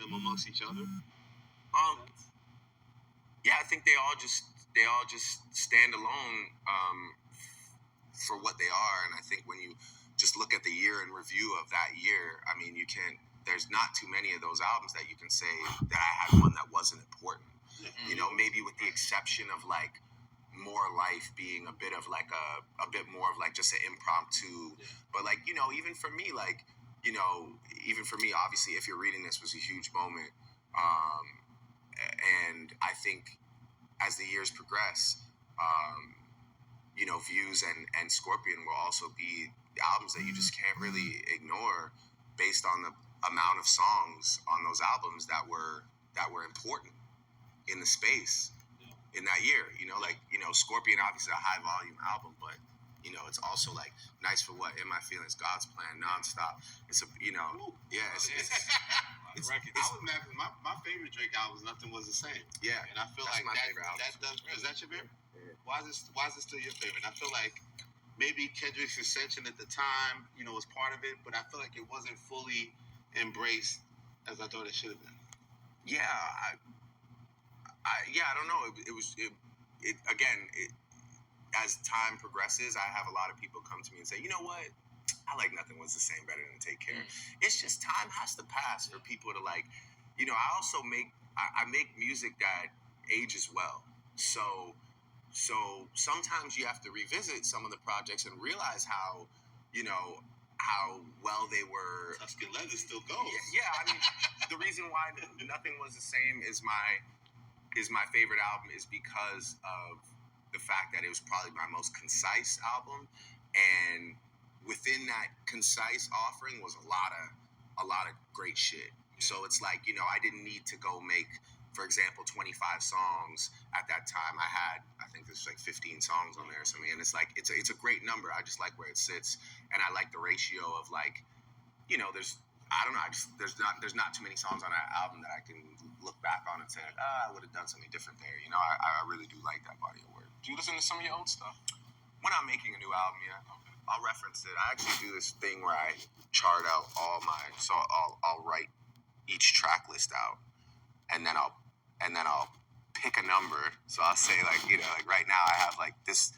them amongst each other? Yeah, I think they all just stand alone for what they are, and I think when you just look at the year in review of that year, I mean, there's not too many of those albums that you can say that I had one that wasn't important. Mm-hmm. You know, maybe with the exception of like More Life being a bit of like a bit more of like just an impromptu, but like, you know, even for me, obviously, If You're Reading This was a huge moment, and I think as the years progress, you know, Views and Scorpion will also be albums that you just can't really ignore based on the amount of songs on those albums that were important in the space in that year. You know, like, you know, Scorpion, obviously a high volume album, but you know, it's also like Nice for What, In My Feelings, God's Plan, Nonstop. It's a, you know, yeah, it's I was mad because my favorite Drake album is Nothing Was the Same. Yeah, and I feel that's like my favorite album. Is that your favorite? Yeah. Why is it still your favorite? And I feel like maybe Kendrick's Ascension at the time, you know, was part of it, but I feel like it wasn't fully embraced as I thought it should have been. Yeah, I don't know. As time progresses, I have a lot of people come to me and say, you know what? I like Nothing Was the Same better than Take Care. It's just time has to pass for people to like, you know, I also make music that ages well. So sometimes you have to revisit some of the projects and realize how, you know, how well they were. Tuscan Leather still goes. Yeah, I mean, the reason why Nothing Was the Same is my favorite album is because of the fact that it was probably my most concise album, and within that concise offering was a lot of great shit. Yeah. So it's like, you know, I didn't need to go make, for example, 25 songs at that time. I think there's like 15 songs on there or something, and it's like it's a great number. I just like where it sits, and I like the ratio of like, you know, there's not too many songs on that album that I can look back on and say, I would have done something different there. You know, I really do like that body of work. Do you listen to some of your old stuff? When I'm making a new album, yeah. Okay. I'll reference it. I actually do this thing where I chart out I'll write each track list out, and then I'll pick a number. So I'll say, like, you know, like right now I have like this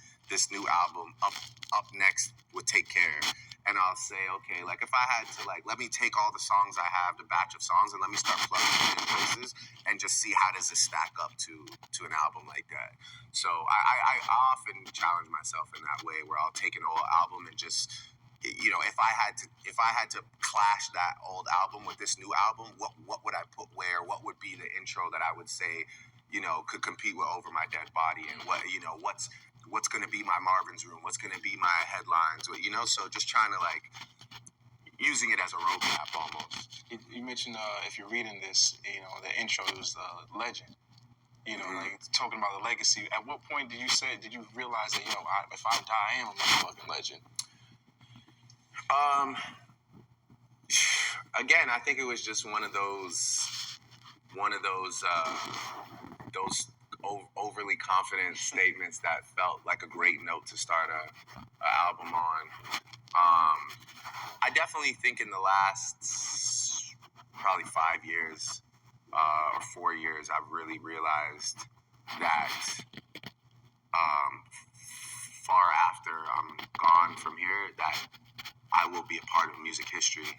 new album up next with Take Care. And I'll say, okay, like if I had to, like, let me take all the songs I have, the batch of songs, and let me start plugging it in places and just see how does it stack up to an album like that. So I often challenge myself in that way, where I'll take an old album and just, you know, if I had to clash that old album with this new album, what would I put where? What would be the intro that I would say, you know, could compete with Over My Dead Body, and what, you know, what's going to be my Marvin's Room, what's going to be my headlines, you know? So just trying to, like, using it as a roadmap almost. You mentioned, If You're Reading This, you know, the intro was legend. You know, like, talking about the legacy. At what point did you realize that, you know, if I die, I am a motherfucking legend? Again, I think it was just one of those overly confident statements that felt like a great note to start a album on. I definitely think in the last probably 5 years or 4 years, I've really realized that far after I'm gone from here, that I will be a part of music history.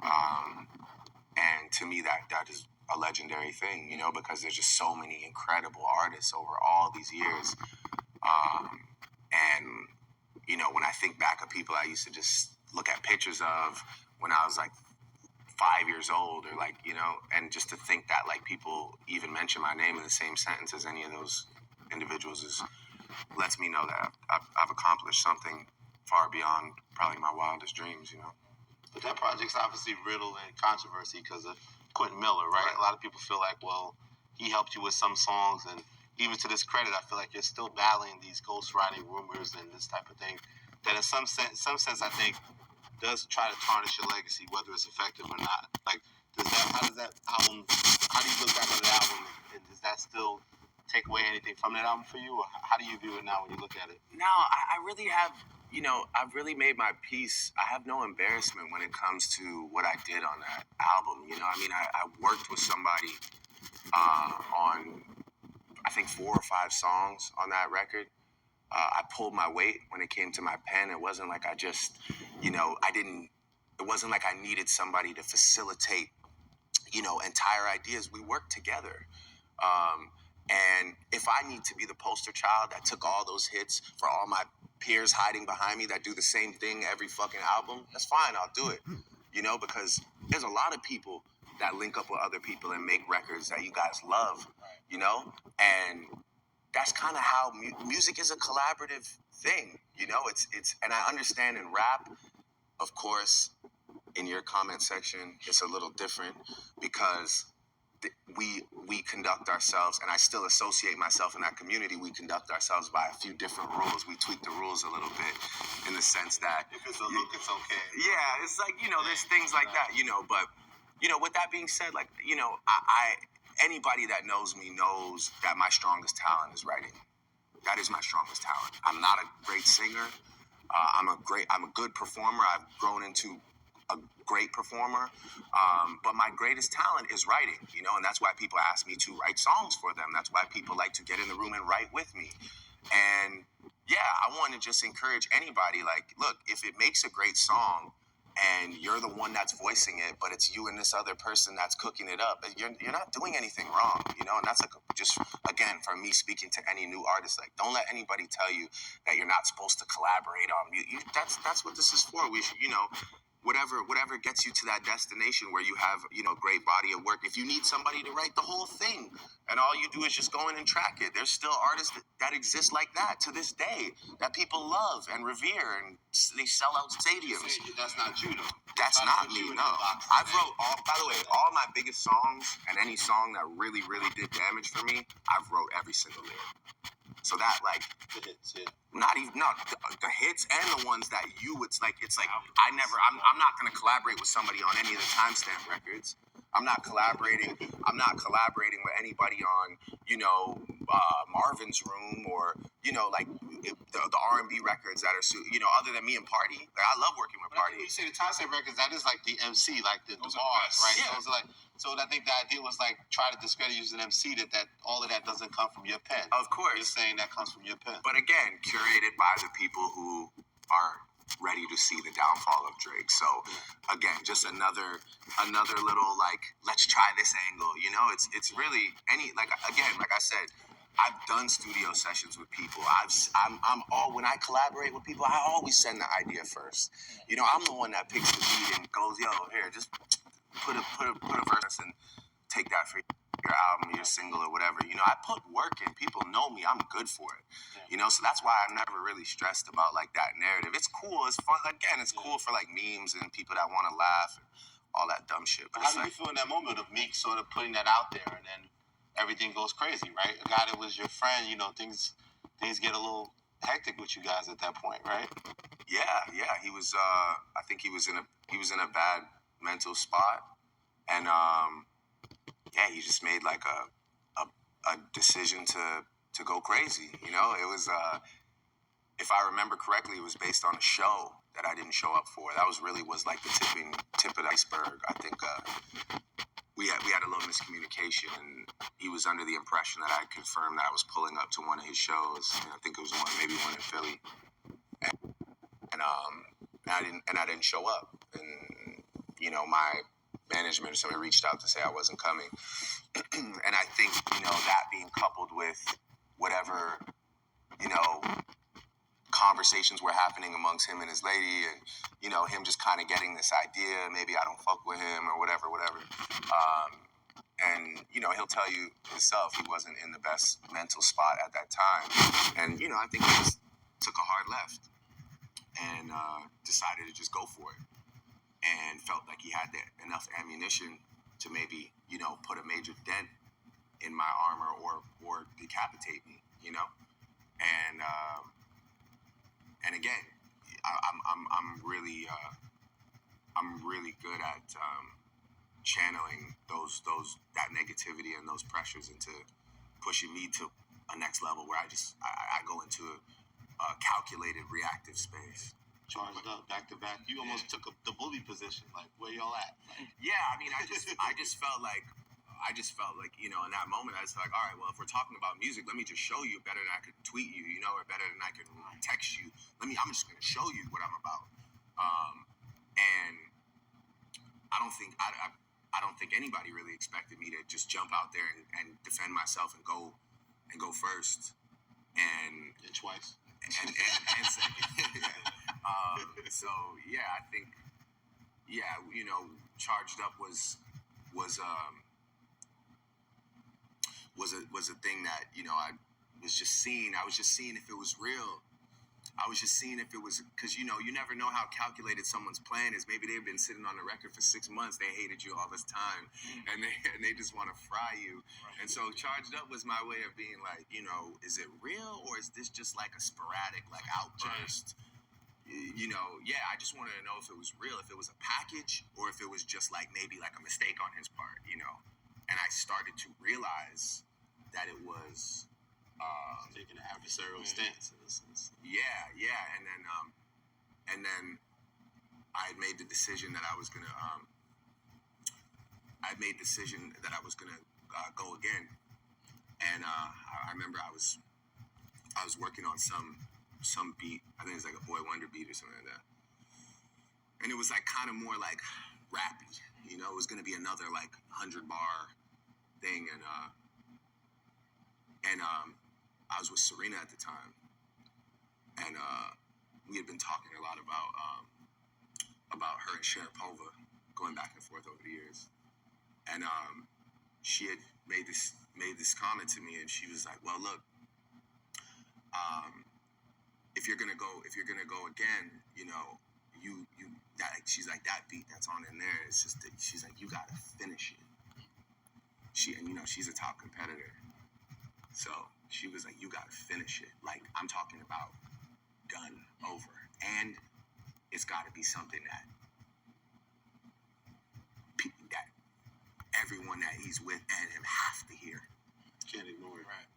And to me, that is a legendary thing, you know, because there's just so many incredible artists over all these years. And, you know, when I think back of people I used to just look at pictures of when I was like 5 years old, or like, you know, and just to think that like people even mention my name in the same sentence as any of those individuals lets me know that I've accomplished something far beyond probably my wildest dreams, you know. But that project's obviously riddled in controversy because of Quentin Miller, right? A lot of people feel like, well, he helped you with some songs, and even to this credit, I feel like you're still battling these ghostwriting rumors and this type of thing that in some sense, I think does try to tarnish your legacy, whether it's effective or not. Like, how do you look back on the album, and does that still take away anything from that album for you, or how do you view it now when you look at it? No, I really have you know, I've really made my peace. I have no embarrassment when it comes to what I did on that album. You know, I mean, I worked with somebody on, I think, 4 or 5 songs on that record. I pulled my weight when it came to my pen. It wasn't like I just, you know, it wasn't like I needed somebody to facilitate, you know, entire ideas. We worked together. And if I need to be the poster child that took all those hits for all my peers hiding behind me that do the same thing every fucking album, that's fine. I'll do it. You know, because there's a lot of people that link up with other people and make records that you guys love, you know? And that's kind of how music is a collaborative thing, you know? It's and I understand in rap, of course, in your comment section, it's a little different because we conduct ourselves, and I still associate myself in that community. We conduct ourselves by a few different rules. We tweak the rules a little bit in the sense that if it's a look, it's okay. Yeah, it's like, you know, there's things like that, you know. But, you know, with that being said, like, you know, I anybody that knows me knows that my strongest talent is writing. That is my strongest talent. I'm not a great singer. I'm a good performer. I've grown into a great performer, but my greatest talent is writing, you know, and that's why people ask me to write songs for them. That's why people like to get in the room and write with me. And yeah, I want to just encourage anybody, like, look, if it makes a great song and you're the one that's voicing it, but it's you and this other person that's cooking it up, you're not doing anything wrong, you know. And that's like, just again, for me speaking to any new artist, like, don't let anybody tell you that you're not supposed to collaborate on music. That's what this is for. We should, you know, whatever gets you to that destination where you have, you know, a great body of work. If you need somebody to write the whole thing and all you do is just go in and track it, there's still artists that exist like that to this day that people love and revere, and they sell out stadiums. That's not you, though. That's not me, no. I wrote by the way, all my biggest songs and any song that really, really did damage for me, I've wrote every single lyric. So that, like, The hits, yeah. the hits and the ones that it's like I'm not gonna collaborate with somebody on any of the timestamp records. I'm not collaborating with anybody on, you know, Marvin's Room, or, you know, like the R&B records that are, you know, other than me and Party. Like, I love working with Party. When you say the timestamp records, that is like the MC, like the bars, right? Yeah. Those are like, so I think the idea was like try to discredit you as an MC, that all of that doesn't come from your pen. Of course. You're saying that comes from your pen. But again, curated by the people who are ready to see the downfall of Drake. So again, just another little, like, let's try this angle. You know, it's really like I said, I've done studio sessions with people. When I collaborate with people, I always send the idea first. You know, I'm the one that picks the beat and goes, yo, here, just put a verse and take that for your album, your single, or whatever. You know, I put work in. People know me. I'm good for it. You know, so that's why I'm never really stressed about, like, that narrative. It's cool. It's fun. Again, it's cool for, like, memes and people that want to laugh and all that dumb shit. But how do you feel in that moment of Meek sort of putting that out there, and then everything goes crazy, right? A guy that was your friend, you know, things get a little hectic with you guys at that point, right? Yeah. He was. I think he was in a bad mental spot, and yeah, he just made like a decision to go crazy. You know, it was, if I remember correctly, it was based on a show that I didn't show up for. That was like the tip of the iceberg. I think we had a little miscommunication, and he was under the impression that I confirmed that I was pulling up to one of his shows. And I think it was maybe one in Philly, and I didn't show up. And, you know, my management or somebody reached out to say I wasn't coming. And I think, you know, that being coupled with whatever, you know, conversations were happening amongst him and his lady, and, you know, him just kind of getting this idea, maybe I don't fuck with him or whatever. And, you know, he'll tell you himself he wasn't in the best mental spot at that time. And, you know, I think he just took a hard left and decided to just go for it, and felt like he had enough ammunition to maybe, you know, put a major dent in my armor or decapitate me, you know. And again, I'm really good at channeling that negativity and those pressures into pushing me to a next level where I go into calculated reactive space. Charged up, back to back. You almost took the bully position. Like, where y'all at? Like, Yeah, I mean, I just felt like, you know, in that moment, I was like, all right, well, if we're talking about music, let me just show you better than I could tweet you, you know, or better than I could text you. I'm just going to show you what I'm about. And I don't think anybody really expected me to just jump out there and defend myself and go first and twice. and second. So yeah, I think you know, Charged Up was a thing that, you know, I was just seeing if it was real. I was just seeing if it was, because, you know, you never know how calculated someone's plan is. Maybe they've been sitting on the record for 6 months. They hated you all this time, and they just want to fry you. Right. And so Charged Up was my way of being like, you know, is it real, or is this just like a sporadic, like, outburst? Right. You know, yeah, I just wanted to know if it was real, if it was a package, or if it was just like maybe like a mistake on his part, you know. And I started to realize that it was taking an adversarial stance in this sense. Yeah, and then I had made the decision that I was gonna go again, and I remember I was working on some beat. I think it was like a Boy Wonder beat or something like that, and it was like kind of more like rappy, you know. It was gonna be another like 100-bar thing, and I was with Serena at the time, and we had been talking a lot about her and Sharapova, going back and forth over the years, and she had made this comment to me, and she was like, "Well, look, if you're gonna go again, you know, you that," she's like, "that beat that's on in there, it's just that," she's like, "you gotta finish it." And you know, she's a top competitor, so she was like, "You gotta finish it. Like, I'm talking about done, over. And it's gotta be something that everyone that he's with and him have to hear. Can't ignore it. Right.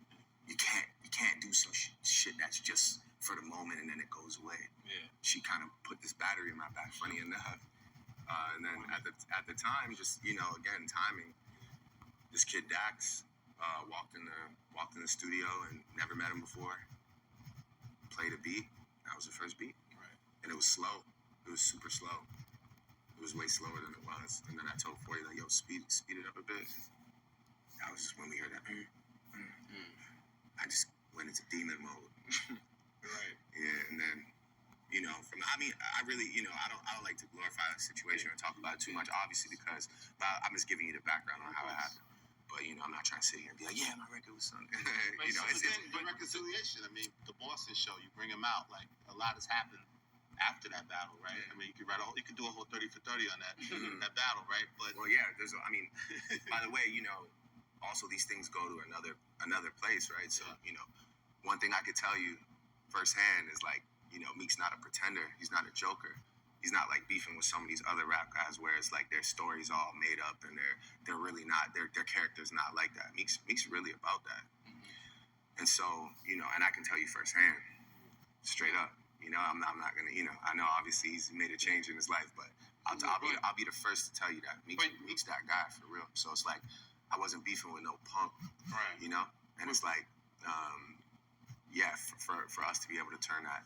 You can't do some shit that's just for the moment and then it goes away." Yeah. She kind of put this battery in my back, funny enough. And then at the time, just, you know, again, timing, this kid Dax walked in the studio and never met him before. Played a beat. That was the first beat. Right. And it was slow. It was super slow. It was way slower than it was. And then I told 40, like, "Yo, speed it up a bit." That was just when we heard that. I just went into demon mode. Right. Yeah, and then, you know, I really, you know, I don't like to glorify the situation or talk about it too much, obviously, because I'm just giving you the background on how it happened. But, you know, I'm not trying to sit here and be like, "Yeah, my record was something." You know, it's the reconciliation. I mean, the Boston show, you bring him out. Like, a lot has happened after that battle, right? I mean, you could do a whole 30 for 30 on that that battle, right? But well, yeah, by the way, you know, also these things go to another place, right? So, you know, one thing I could tell you firsthand is, like, you know, Meek's not a pretender. He's not a joker. He's not like beefing with some of these other rap guys where it's like their story's all made up and they're really not, their character's not like that. Meek's really about that. And so, you know, and I can tell you firsthand, straight up, you know, I'm not gonna, you know, I know obviously he's made a change in his life, but I'll be the first to tell you that Meek's that guy for real. So it's like I wasn't beefing with no punk, right? You know, and it's like, yeah, for us to be able to turn that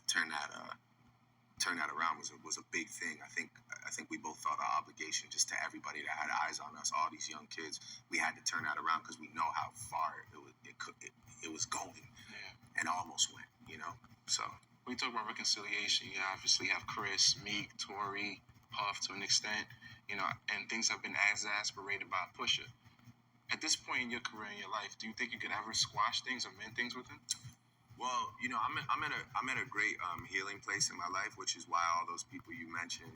around was a big thing. I think we both felt our obligation just to everybody that had eyes on us, all these young kids. We had to turn that around because we know how far it was going, and almost went. You know, so when you talk about reconciliation, you obviously have Chris, Meek, Tory, Puff to an extent, you know, and things have been exasperated by Pusha. At this point in your career, in your life, do you think you could ever squash things or mend things with him? Well, you know, I'm at a great healing place in my life, which is why all those people you mentioned,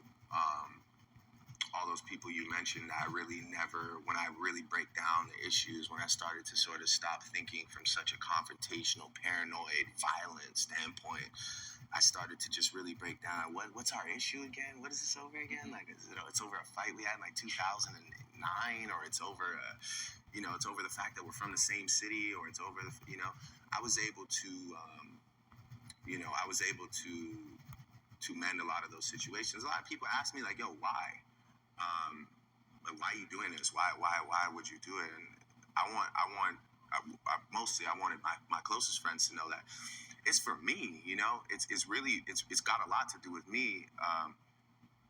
I really never, when I really break down the issues, when I started to sort of stop thinking from such a confrontational, paranoid, violent standpoint, I started to just really break down what's our issue again? What is this over again? Like, it's over a fight we had in like 2009, or it's over it's over the fact that we're from the same city, or it's over the, you know. I was able to I was able to mend a lot of those situations. A lot of people ask me like, "Yo, why? Like, why are you doing this? Why would you do it?" And mostly I wanted my closest friends to know that it's for me. It's got a lot to do with me.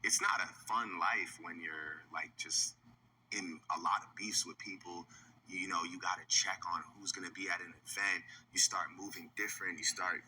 It's not a fun life when you're like just in a lot of beefs with people. You got to check on who's going to be at an event. You start moving different. You start,